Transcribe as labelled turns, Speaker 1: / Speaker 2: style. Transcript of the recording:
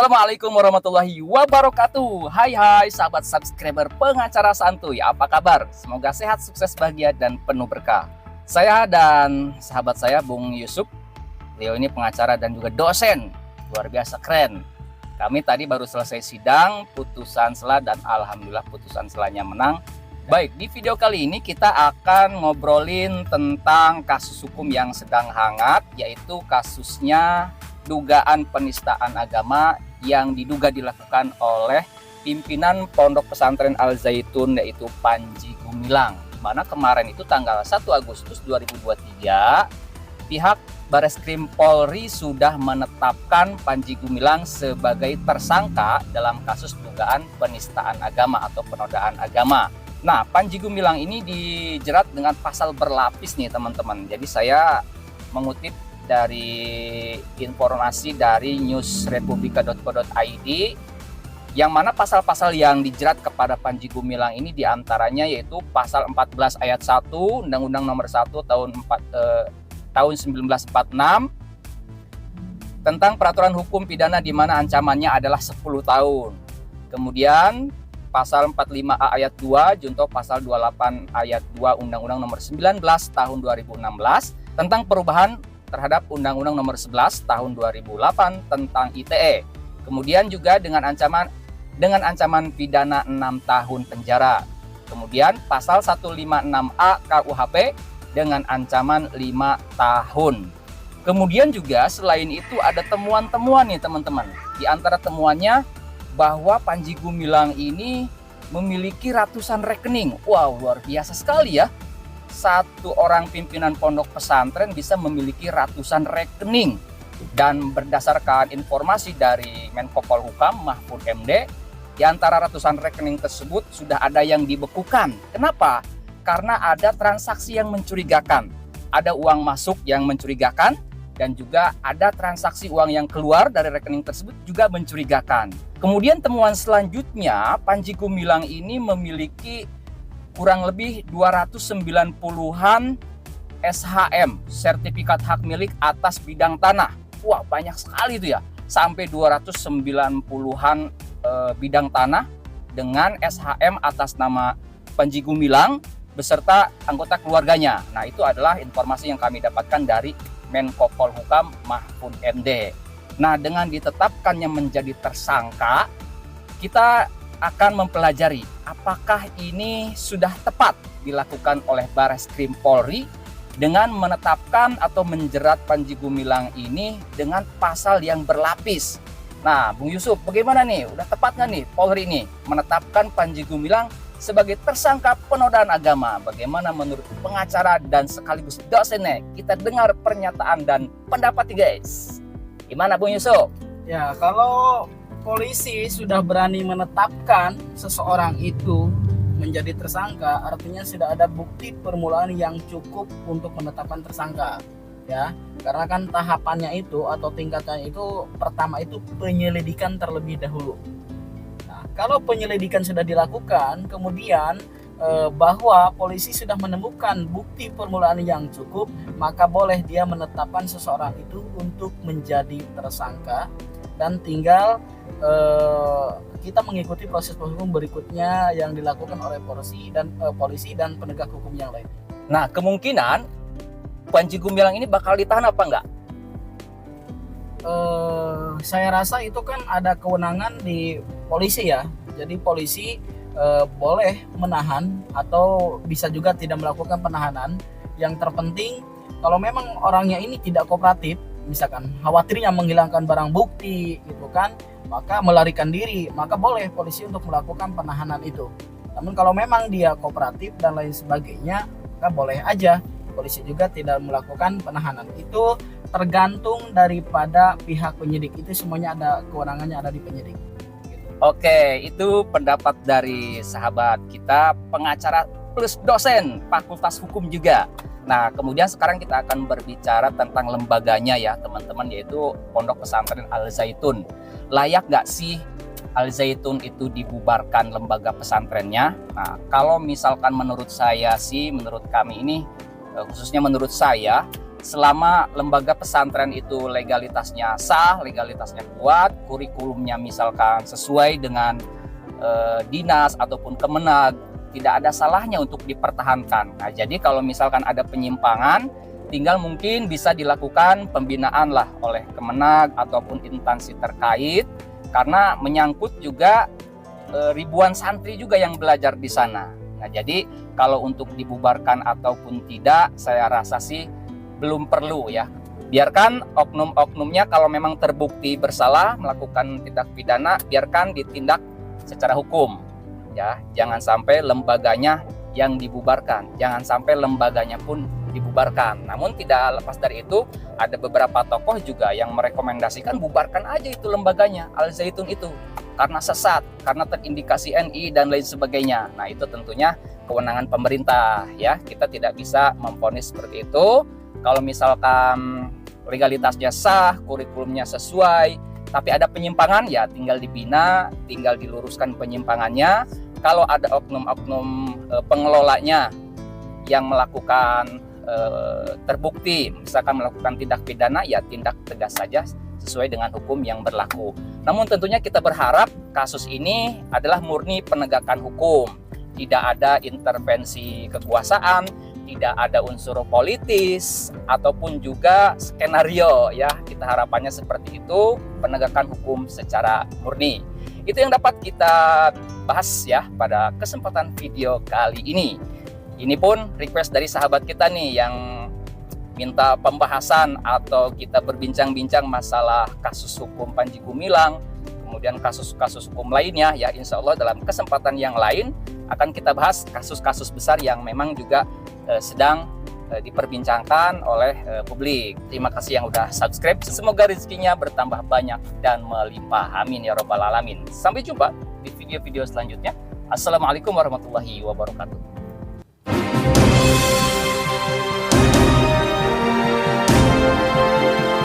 Speaker 1: Assalamualaikum warahmatullahi wabarakatuh. Hai sahabat subscriber pengacara santuy, apa kabar? Semoga sehat, sukses, bahagia, dan penuh berkah. Saya dan sahabat saya Bung Yusuf, beliau ini pengacara dan juga dosen, luar biasa keren. Kami tadi baru selesai sidang, putusan sela, dan alhamdulillah putusan selanya menang. Baik, di video kali ini kita akan ngobrolin tentang kasus hukum yang sedang hangat, yaitu kasusnya dugaan penistaan agama yang diduga dilakukan oleh pimpinan Pondok Pesantren Al Zaitun, yaitu Panji Gumilang. Di mana kemarin itu tanggal 1 Agustus 2023, pihak Bareskrim Polri sudah menetapkan Panji Gumilang sebagai tersangka dalam kasus dugaan penistaan agama atau penodaan agama. Nah, Panji Gumilang ini dijerat dengan pasal berlapis nih teman-teman. Jadi saya mengutip dari informasi dari newsrepublika.co.id, yang mana pasal-pasal yang dijerat kepada Panji Gumilang ini diantaranya yaitu pasal 14 ayat 1 Undang-Undang Nomor 1 tahun 1946 tentang peraturan hukum pidana di mana ancamannya adalah 10 tahun. Kemudian pasal 45A ayat 2 junto pasal 28 ayat 2 Undang-Undang Nomor 19 tahun 2016 tentang perubahan terhadap Undang-Undang Nomor 11 tahun 2008 tentang ITE. Kemudian juga dengan ancaman pidana 6 tahun penjara. Kemudian pasal 156A KUHP dengan ancaman 5 tahun. Kemudian juga selain itu ada temuan-temuan nih teman-teman. Di antara temuannya bahwa Panji Gumilang ini memiliki ratusan rekening. Wow, luar biasa sekali ya. Satu orang pimpinan pondok pesantren bisa memiliki ratusan rekening. Dan berdasarkan informasi dari Menko Polhukam Mahfud MD, di antara ratusan rekening tersebut sudah ada yang dibekukan. Kenapa? Karena ada transaksi yang mencurigakan. Ada uang masuk yang mencurigakan dan juga ada transaksi uang yang keluar dari rekening tersebut juga mencurigakan. Kemudian temuan selanjutnya, Panji Gumilang ini memiliki kurang lebih 290-an SHM, sertifikat hak milik atas bidang tanah. Wah, banyak sekali itu ya. Sampai 290-an bidang tanah dengan SHM atas nama Panji Gumilang beserta anggota keluarganya. Nah, itu adalah informasi yang kami dapatkan dari Menko Polhukam Mahfud MD. Nah, dengan ditetapkannya menjadi tersangka, kita akan mempelajari apakah ini sudah tepat dilakukan oleh Bareskrim Polri dengan menetapkan atau menjerat Panji Gumilang ini dengan pasal yang berlapis. Nah, Bung Yusuf, bagaimana nih? Udah tepat nggak nih Polri ini menetapkan Panji Gumilang sebagai tersangka penodaan agama? Bagaimana menurut pengacara dan sekaligus dosennya? Kita dengar pernyataan dan pendapat guys. Gimana Bung Yusuf?
Speaker 2: Ya, kalau polisi sudah berani menetapkan seseorang itu menjadi tersangka, artinya sudah ada bukti permulaan yang cukup untuk menetapkan tersangka, ya. Karena kan tahapannya itu atau tingkatannya itu pertama itu penyelidikan terlebih dahulu. Nah, kalau penyelidikan sudah dilakukan, kemudian bahwa polisi sudah menemukan bukti permulaan yang cukup, maka boleh dia menetapkan seseorang itu untuk menjadi tersangka dan tinggal kita mengikuti proses hukum berikutnya yang dilakukan oleh polisi dan penegak hukum yang lain.
Speaker 1: Nah, kemungkinan Panji Gumilang ini bakal ditahan apa enggak?
Speaker 2: Saya rasa itu kan ada kewenangan di polisi ya. Jadi polisi boleh menahan atau bisa juga tidak melakukan penahanan. Yang terpenting kalau memang orangnya ini tidak kooperatif, misalkan khawatirnya menghilangkan barang bukti gitu kan, maka melarikan diri, maka boleh polisi untuk melakukan penahanan itu. Namun kalau memang dia kooperatif dan lain sebagainya, maka boleh aja polisi juga tidak melakukan penahanan. Itu tergantung daripada pihak penyidik, itu semuanya ada kewenangannya ada di penyidik.
Speaker 1: Oke, itu pendapat dari sahabat kita, pengacara plus dosen Fakultas Hukum juga. Nah, kemudian sekarang kita akan berbicara tentang lembaganya ya teman-teman, yaitu Pondok Pesantren Al Zaitun. Layak nggak sih Al Zaitun itu dibubarkan lembaga pesantrennya? Nah, kalau misalkan menurut saya sih, menurut kami ini, khususnya menurut saya, selama lembaga pesantren itu legalitasnya sah, legalitasnya kuat, kurikulumnya misalkan sesuai dengan dinas ataupun Kemenag, tidak ada salahnya untuk dipertahankan. Nah, jadi kalau misalkan ada penyimpangan, tinggal mungkin bisa dilakukan pembinaan lah oleh Kemenag ataupun instansi terkait, karena menyangkut juga ribuan santri juga yang belajar di sana. Nah, jadi kalau untuk dibubarkan ataupun tidak, saya rasa sih belum perlu ya. Biarkan oknum-oknumnya kalau memang terbukti bersalah melakukan tindak pidana, biarkan ditindak secara hukum. Ya, jangan sampai lembaganya yang dibubarkan, jangan sampai lembaganya pun dibubarkan. Namun tidak lepas dari itu, ada beberapa tokoh juga yang merekomendasikan bubarkan aja itu lembaganya, Al Zaitun itu, karena sesat, karena terindikasi NI dan lain sebagainya. Nah, itu tentunya kewenangan pemerintah ya. Kita tidak bisa memvonis seperti itu. Kalau misalkan legalitasnya sah, kurikulumnya sesuai, tapi ada penyimpangan ya tinggal dibina, tinggal diluruskan penyimpangannya. Kalau ada oknum-oknum pengelolanya yang melakukan terbukti misalkan melakukan tindak pidana, ya tindak tegas saja sesuai dengan hukum yang berlaku. Namun tentunya kita berharap kasus ini adalah murni penegakan hukum, tidak ada intervensi kekuasaan, tidak ada unsur politis ataupun juga skenario ya. Kita harapannya seperti itu, penegakan hukum secara murni. Itu yang dapat kita bahas ya pada kesempatan video kali ini. Ini pun request dari sahabat kita nih yang minta pembahasan atau kita berbincang-bincang masalah kasus hukum Panji Gumilang, kemudian kasus-kasus hukum lainnya ya. Insya Allah dalam kesempatan yang lain akan kita bahas kasus-kasus besar yang memang juga sedang diperbincangkan oleh publik. Terima kasih yang udah subscribe. Semoga rezekinya bertambah banyak dan melimpah. Amin ya robbal alamin. Sampai jumpa di video-video selanjutnya. Assalamualaikum warahmatullahi wabarakatuh.